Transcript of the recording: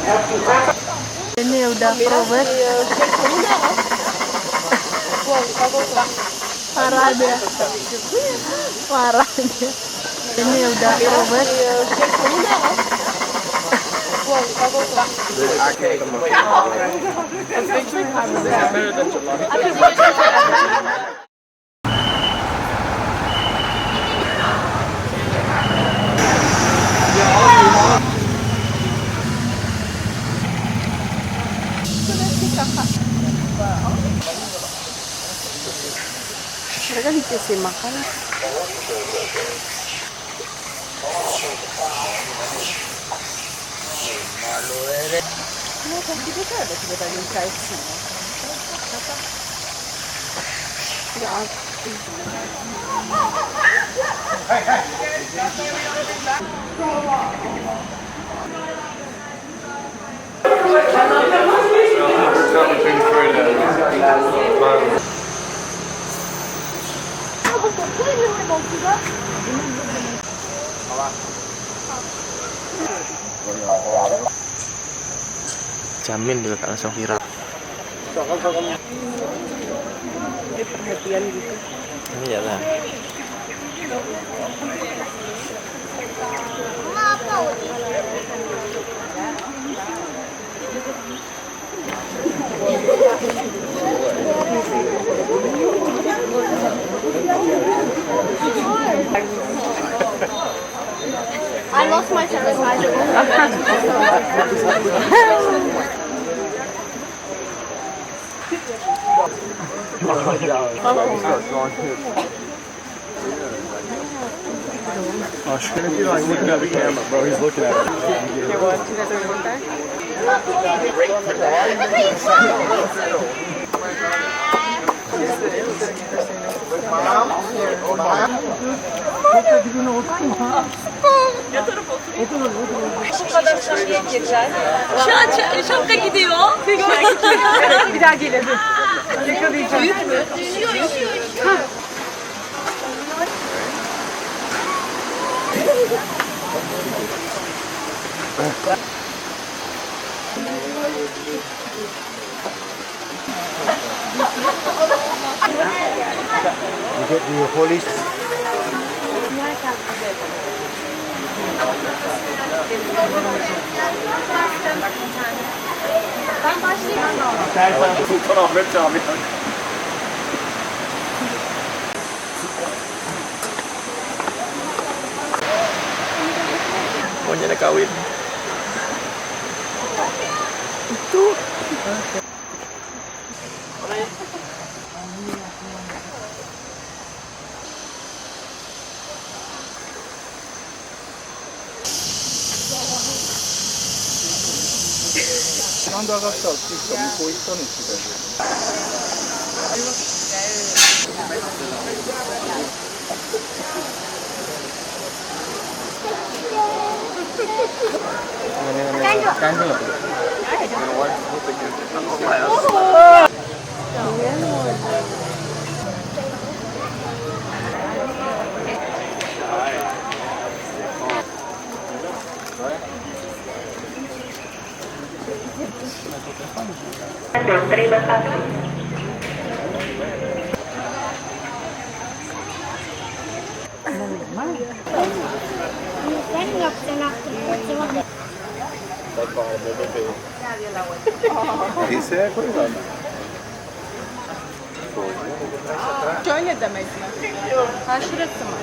Ini udah probet. Parah dia. Parah dia. Ini udah probet. Mereka dikasih makan. Kenapa kita ada sebenarnya kaitnya? Ya. Jamin juga langsung viral. Ini perhatian gitu. Ini ya lah. I lost my sanitizer. Oh, shit, if you're like looking at the camera, bro, he's looking at it. You want to go to the Bu kadar şapkaya gireceksin. Şu an şapka gidiyor. Bir daha gelelim. Yakalayacağım. Büyük mü? Düşüyor. You get the police. Ben başlayayım. Sultan Ahmet Camii. Maunya ada kawin. Itu.なんで上がったっていうか、向こう行ったのって言ってたよ。Terima kasih. Kan nggak bisa nakut cuma. Liseye koyuyorlar. Şöyle demek mi? Ha şurası mı?